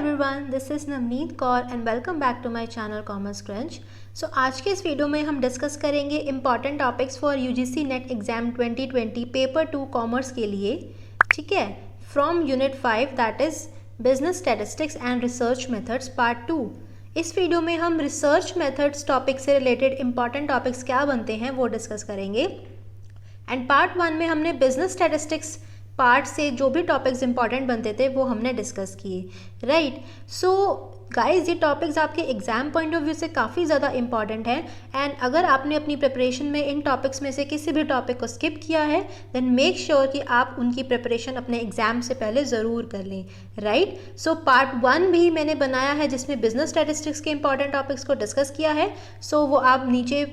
Everyone, this is Navneet Kaur and welcome back to my channel commerce crunch. So आज के इस video में हम डिस्कस करेंगे important topics for UGC NET exam 2020 paper 2 commerce के लिए। ठीक है, from unit 5 that is business statistics and research methods part 2। इस वीडियो में हम रिसर्च मेथड्स टॉपिक से रिलेटेड इंपॉर्टेंट टॉपिक्स क्या बनते हैं वो डिस्कस करेंगे। एंड पार्ट 1 में हमने बिजनेस स्टैटिस्टिक्स पार्ट से जो भी टॉपिक्स इंपॉर्टेंट बनते थे वो हमने डिस्कस किए। राइट, सो गाइज ये टॉपिक्स आपके एग्जाम पॉइंट ऑफ व्यू से काफ़ी ज़्यादा इंपॉर्टेंट है। एंड अगर आपने अपनी प्रिपरेशन में इन टॉपिक्स में से किसी भी टॉपिक को स्किप किया है देन मेक श्योर कि आप उनकी प्रिपरेशन अपने एग्जाम से पहले ज़रूर कर लें। राइट, सो पार्ट 1 भी मैंने बनाया है जिसमें बिजनेस स्टैटिस्टिक्स के इंपॉर्टेंट टॉपिक्स को डिस्कस किया है। सो वो आप नीचे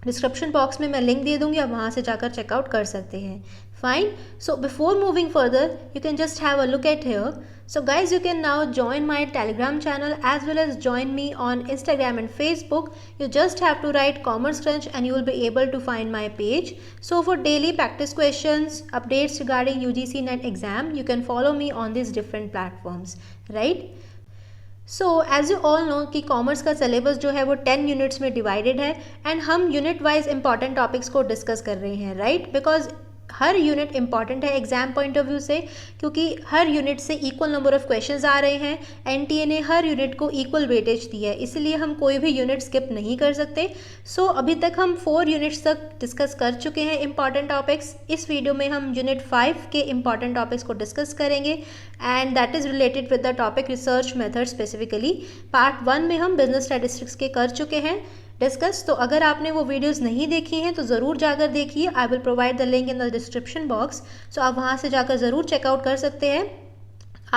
डिस्क्रिप्शन बॉक्स में मैं लिंक दे दूंगी, आप वहाँ से जाकर चेकआउट कर सकते हैं। Fine, so before moving further you can just have a look at here. So guys, you can now join my Telegram channel as well as join me on Instagram and Facebook. You just have to write Commerce Crunch and you will be able to find my page. So for daily practice questions, updates regarding UGC NET exam, you can follow me on these different platforms, right? So as you all know कि commerce का syllabus जो है वो 10 units में divided है and हम unit wise important topics को discuss कर रहे हैं। Right, because her unit important है एग्जाम पॉइंट ऑफ व्यू से, क्योंकि हर यूनिट से इक्वल नंबर ऑफ क्वेश्चंस आ रहे हैं। एनटीए ने हर यूनिट को इक्वल वेटेज दी है, इसलिए हम कोई भी यूनिट स्किप नहीं कर सकते। सो अभी तक हम 4 यूनिट्स तक डिस्कस कर चुके हैं इंपॉर्टेंट टॉपिक्स। इस वीडियो में हम यूनिट 5 के इंपॉर्टेंट टॉपिक्स को डिस्कस करेंगे and that is related with the topic research method specifically. Part 1 में हम बिजनेस स्टैटिस्टिक्स के कर चुके हैं डिस्कस। तो अगर आपने वो वीडियोस नहीं देखी हैं तो ज़रूर जाकर देखिए, I will provide the link in the description box. So आप वहाँ से जाकर ज़रूर चेकआउट कर सकते हैं।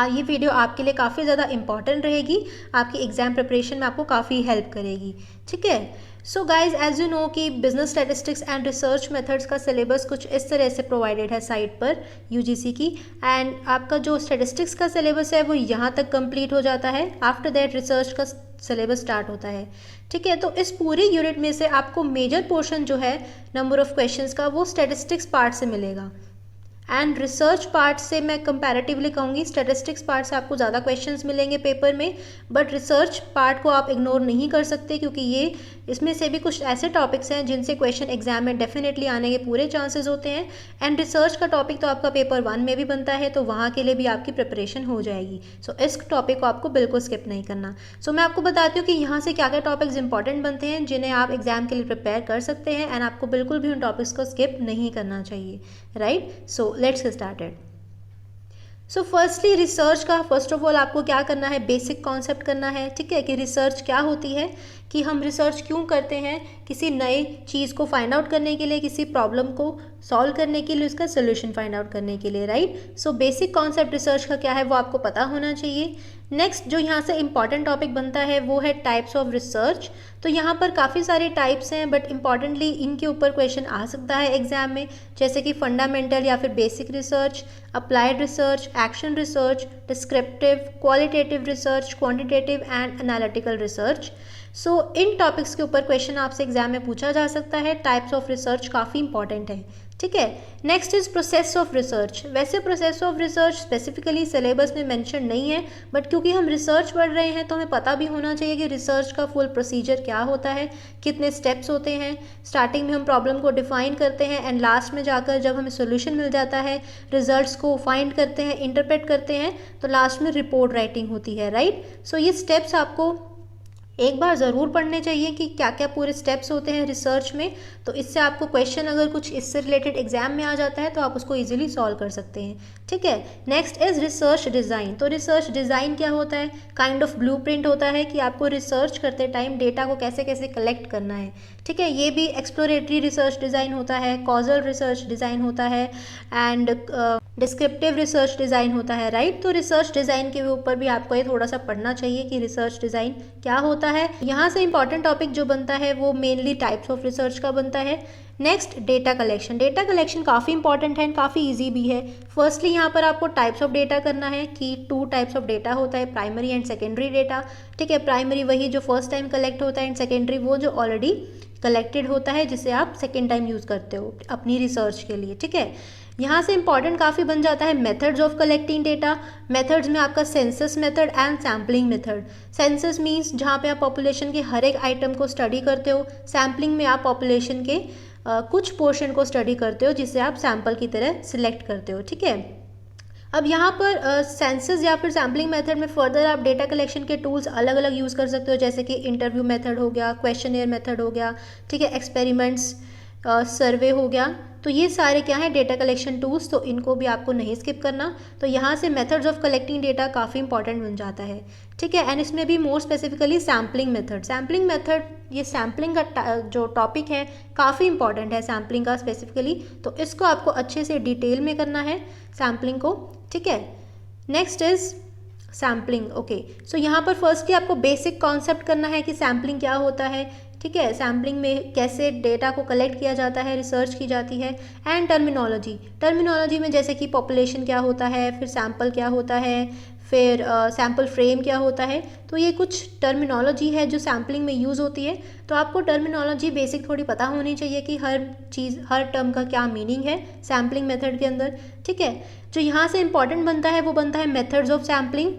ये वीडियो आपके लिए काफ़ी ज़्यादा इंपॉर्टेंट रहेगी, आपकी एग्जाम प्रिपरेशन में आपको काफ़ी हेल्प करेगी। ठीक है, so guys as you know कि business statistics and research methods का सिलेबस कुछ इस तरह से प्रोवाइडेड है साइट पर यूजीसी की। एंड आपका जो स्टैटिस्टिक्स का सिलेबस है वो यहाँ तक कंप्लीट हो जाता है, आफ्टर दैट रिसर्च का सिलेबस स्टार्ट होता है। ठीक है, तो इस पूरे यूनिट में से आपको मेजर पोर्शन जो है नंबर ऑफ क्वेश्चंस का वो स्टैटिस्टिक्स पार्ट से मिलेगा। एंड रिसर्च पार्ट से मैं कंपैरेटिवली कहूँगी स्टैटिस्टिक्स पार्ट से आपको ज़्यादा क्वेश्चंस मिलेंगे पेपर में, बट रिसर्च पार्ट को आप इग्नोर नहीं कर सकते क्योंकि ये इसमें से भी कुछ ऐसे टॉपिक्स हैं जिनसे क्वेश्चन एग्जाम में डेफिनेटली आने के पूरे चांसेस होते हैं। एंड रिसर्च का टॉपिक तो आपका पेपर 1 में भी बनता है, तो वहाँ के लिए भी आपकी प्रिपरेशन हो जाएगी। सो इस टॉपिक को आपको बिल्कुल स्किप नहीं करना। सो मैं आपको बताती हूँ कि यहाँ से क्या क्या टॉपिक्स इंपॉर्टेंट बनते हैं जिन्हें आप एग्जाम के लिए प्रिपेयर कर सकते हैं एंड आपको बिल्कुल भी उन टॉपिक्स को स्किप नहीं करना चाहिए। Right, so let's get started. So firstly research का फर्स्ट ऑफ ऑल आपको क्या करना है, बेसिक कॉन्सेप्ट करना है। ठीक है, कि रिसर्च क्या होती है, कि हम रिसर्च क्यों करते हैं, किसी नए चीज़ को फाइंड आउट करने के लिए, किसी प्रॉब्लम को सॉल्व करने के लिए, उसका सोल्यूशन फाइंड आउट करने के लिए। Right, so basic concept research का क्या है वो आपको पता होना चाहिए। नेक्स्ट जो यहाँ से इंपॉर्टेंट टॉपिक बनता है वो है टाइप्स ऑफ रिसर्च। तो यहाँ पर काफ़ी सारे टाइप्स हैं, बट इंपॉर्टेंटली इनके ऊपर क्वेश्चन आ सकता है एग्जाम में, जैसे कि फंडामेंटल या फिर basic research, applied research, action research, descriptive, qualitative research, quantitative and analytical research. So in topics के ऊपर क्वेश्चन आपसे एग्जाम में पूछा जा सकता है। टाइप्स ऑफ रिसर्च काफ़ी इंपॉर्टेंट है। ठीक है, next is process of research. वैसे process of research specifically syllabus में मेंशन नहीं है, बट क्योंकि हम रिसर्च पढ़ रहे हैं तो हमें पता भी होना चाहिए कि रिसर्च का फुल प्रोसीजर क्या होता है, कितने स्टेप्स होते हैं। स्टार्टिंग में हम प्रॉब्लम को डिफाइन करते हैं एंड लास्ट में जाकर जब हमें सोल्यूशन मिल जाता है, रिजल्ट्स को फाइंड करते हैं, इंटरप्रेट करते हैं, तो लास्ट में रिपोर्ट राइटिंग होती है। राइट, सो ये स्टेप्स आपको एक बार ज़रूर पढ़ने चाहिए कि क्या क्या पूरे स्टेप्स होते हैं रिसर्च में। तो इससे आपको क्वेश्चन अगर कुछ इससे रिलेटेड एग्जाम में आ जाता है तो आप उसको इजीली सॉल्व कर सकते हैं। ठीक है, नेक्स्ट इज रिसर्च डिज़ाइन। तो रिसर्च डिज़ाइन क्या होता है, काइंड ऑफ ब्लूप्रिंट होता है कि आपको रिसर्च करते टाइम डेटा को कैसे कैसे कलेक्ट करना है। ठीक है, ये भी एक्सप्लोरेटरी रिसर्च डिज़ाइन होता है, कॉजल रिसर्च डिज़ाइन होता है एंड डिस्क्रिप्टिव रिसर्च डिज़ाइन होता है। राइट, तो रिसर्च डिज़ाइन के ऊपर भी आपको ये थोड़ा सा पढ़ना चाहिए कि रिसर्च डिज़ाइन क्या होता है। यहाँ से इंपॉर्टेंट टॉपिक जो बनता है वो मेनली टाइप्स ऑफ रिसर्च का बनता है। Next data collection. Data collection काफ़ी इंपॉर्टेंट है एंड काफ़ी इजी भी है। फर्स्टली यहाँ पर आपको टाइप्स ऑफ डेटा करना है कि 2 टाइप्स ऑफ डेटा होता है, प्राइमरी एंड सेकेंडरी डेटा। ठीक है, प्राइमरी वही जो फर्स्ट टाइम कलेक्ट होता है एंड सेकेंडरी वो जो ऑलरेडी कलेक्टेड होता है जिसे आप सेकेंड टाइम यूज़ करते हो अपनी रिसर्च के लिए, ठीक है। यहाँ से इंपॉर्टेंट काफ़ी बन जाता है methods of collecting data. Methods में आपका census method and sampling method. Census means जहाँ पे आप पॉपुलेशन के हर एक आइटम को स्टडी करते हो। सैम्पलिंग में आप पॉपुलेशन के कुछ पोर्शन को स्टडी करते हो जिसे आप सैम्पल की तरह सिलेक्ट करते हो, ठीक है। अब यहाँ पर सेंसस या फिर सैम्पलिंग मेथड में फर्दर आप डेटा कलेक्शन के टूल्स अलग अलग यूज़ कर सकते हो, जैसे कि इंटरव्यू मेथड हो गया, क्वेश्चनेयर मेथड हो गया, ठीक है, एक्सपेरिमेंट्स, सर्वे हो गया। तो ये सारे क्या है डेटा कलेक्शन टूल्स, तो इनको भी आपको नहीं स्किप करना। तो यहाँ से मेथड्स ऑफ कलेक्टिंग डेटा काफ़ी इंपॉर्टेंट बन जाता है, ठीक है। एंड इसमें भी more specifically sampling method. Sampling method, ये सैम्पलिंग का जो टॉपिक है काफ़ी इंपॉर्टेंट है सैम्पलिंग का स्पेसिफिकली, तो इसको आपको अच्छे से डिटेल में करना है सैम्पलिंग को, ठीक है। Next is sampling, okay. So यहाँ पर फर्स्टली आपको बेसिक कॉन्सेप्ट करना है कि सैम्पलिंग क्या होता है, ठीक है। सैम्पलिंग में कैसे डेटा को कलेक्ट किया जाता है, रिसर्च की जाती है। एंड टर्मिनोलॉजी में जैसे कि पॉपुलेशन क्या होता है, फिर सैम्पल क्या होता है, फिर सैम्पल फ्रेम क्या होता है। तो ये कुछ टर्मिनोलॉजी है जो सैम्पलिंग में यूज़ होती है। तो आपको टर्मिनोलॉजी बेसिक थोड़ी पता होनी चाहिए कि हर चीज़, हर टर्म का क्या मीनिंग है सैम्पलिंग मेथड के अंदर, ठीक है। जो यहाँ से इंपॉर्टेंट बनता है वो बनता है methods of sampling.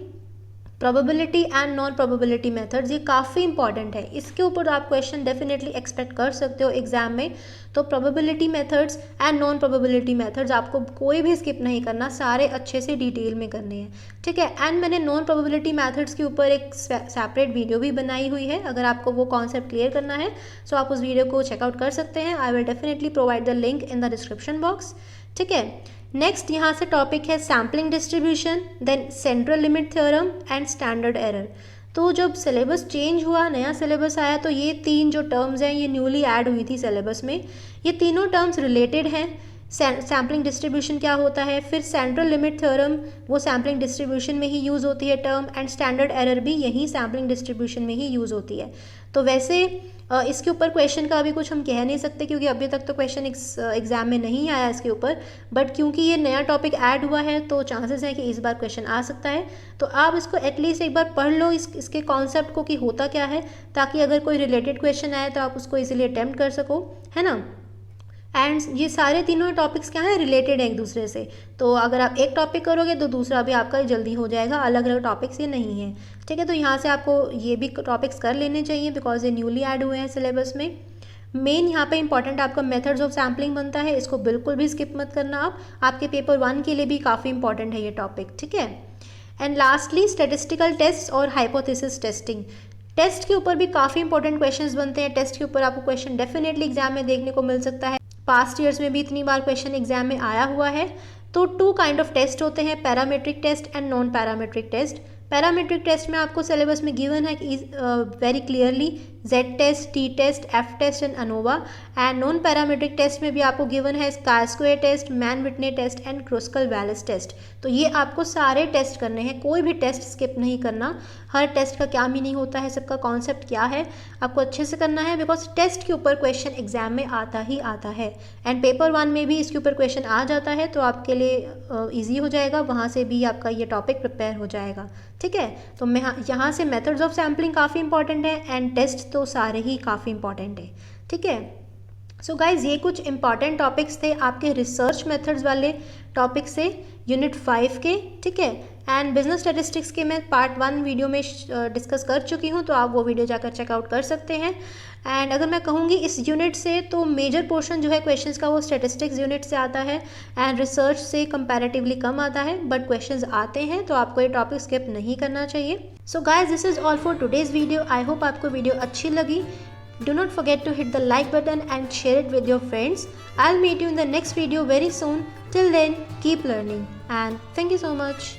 Probability and non probability methods, ये काफ़ी इंपॉर्टेंट है, इसके ऊपर आप क्वेश्चन डेफिनेटली एक्सपेक्ट कर सकते हो एग्जाम में। तो probability methods and non probability methods आपको कोई भी स्किप नहीं करना, सारे अच्छे से डिटेल में करने हैं, ठीक है। एंड मैंने नॉन प्रोबेबिलिटी मेथड्स के ऊपर एक सेपरेट वीडियो भी बनाई हुई है, अगर आपको वो कॉन्सेप्ट क्लियर करना है तो आप उस वीडियो को चेकआउट कर सकते हैं। I will definitely provide the link in the description box, ठीक है। नेक्स्ट यहाँ से टॉपिक है sampling distribution, then central limit theorem and standard error. तो जब सिलेबस चेंज हुआ, नया सिलेबस आया, तो ये तीन जो टर्म्स हैं ये न्यूली ऐड हुई थी सिलेबस में। ये तीनों टर्म्स रिलेटेड हैं। सैम्पलिंग डिस्ट्रीब्यूशन क्या होता है, फिर सेंट्रल लिमिट थ्योरम, वो सैम्पलिंग डिस्ट्रीब्यूशन में ही यूज़ होती है टर्म, एंड स्टैंडर्ड एरर भी यही सैम्पलिंग डिस्ट्रीब्यूशन में ही यूज़ होती है। तो वैसे इसके ऊपर क्वेश्चन का अभी कुछ हम कह नहीं सकते क्योंकि अभी तक तो क्वेश्चन एग्जाम में नहीं आया इसके ऊपर, बट क्योंकि ये नया टॉपिक ऐड हुआ है तो चांसेस हैं कि इस बार क्वेश्चन आ सकता है। तो आप इसको एटलीस्ट एक बार पढ़ लो इसके कॉन्सेप्ट को कि होता क्या है, ताकि अगर कोई रिलेटेड क्वेश्चन आए तो आप उसको इजीली अटेम्प्ट कर सको, है ना। एंड ये सारे तीनों टॉपिक्स क्या हैं, रिलेटेड है एक दूसरे से। तो अगर आप एक टॉपिक करोगे तो दूसरा भी आपका जल्दी हो जाएगा, अलग अलग टॉपिक्स ये नहीं है, ठीक है। तो यहाँ से आपको ये भी टॉपिक्स कर लेने चाहिए बिकॉज ये न्यूली ऐड हुए हैं सिलेबस में। मेन यहाँ पे इंपॉर्टेंट आपका मेथड्स ऑफ सैम्पलिंग बनता है, इसको बिल्कुल भी स्किप मत करना आप, आपके पेपर 1 के लिए भी काफ़ी इंपॉर्टेंट है ये टॉपिक, ठीक है। एंड लास्टली स्टैटिस्टिकल टेस्ट और हाइपोथेसिस टेस्टिंग। टेस्ट के ऊपर भी काफ़ी इंपॉर्टेंट क्वेश्चंस बनते हैं। टेस्ट के ऊपर आपको क्वेश्चन डेफिनेटली एग्जाम में देखने को मिल सकता है, पास्ट ईयर्स में भी इतनी बार क्वेश्चन एग्जाम में आया हुआ है। तो 2 काइंड ऑफ टेस्ट होते हैं, parametric test and non parametric test. Parametric test में आपको सिलेबस में गिवन है कि very clearly Z test, T test, F test and ANOVA. And non parametric test में भी आपको गिवन है chi square test, Mann Whitney test and Kruskal Wallis test. तो ये आपको सारे टेस्ट करने हैं, कोई भी टेस्ट स्किप नहीं करना। हर टेस्ट का क्या मीनिंग होता है, सबका कॉन्सेप्ट क्या है, आपको अच्छे से करना है बिकॉज टेस्ट के ऊपर क्वेश्चन एग्जाम में आता ही आता है। एंड पेपर 1 में भी इसके ऊपर क्वेश्चन आ जाता है तो आपके लिए ईजी हो जाएगा, वहाँ से भी आपका ये टॉपिक प्रिपेयर हो जाएगा, ठीक है। तो मैं यहाँ से मेथड्स ऑफ सैम्पलिंग काफ़ी इंपॉर्टेंट है एंड टेस्ट तो सारे ही काफ़ी इंपॉर्टेंट है, ठीक है। सो गाइज ये कुछ इंपॉर्टेंट टॉपिक्स थे आपके रिसर्च मेथड्स वाले टॉपिक से यूनिट 5 के, ठीक है। एंड बिजनेस स्टैटिस्टिक्स के मैं पार्ट 1 वीडियो में डिस्कस कर चुकी हूँ, तो आप वो वीडियो जाकर चेकआउट कर सकते हैं। एंड अगर मैं कहूँगी इस यूनिट से तो मेजर पोर्शन जो है क्वेश्चंस का वो स्टैटिस्टिक्स यूनिट से आता है एंड रिसर्च से कंपैरेटिवली कम आता है, बट क्वेश्चंस आते हैं तो आपको ये टॉपिक स्किप नहीं करना चाहिए। So guys this is all for today's video. I hope आपको वीडियो अच्छी लगी। Do not forget to hit the like button and share it with your friends. I'll meet you in the next video very soon. Till then, keep learning and thank you so much.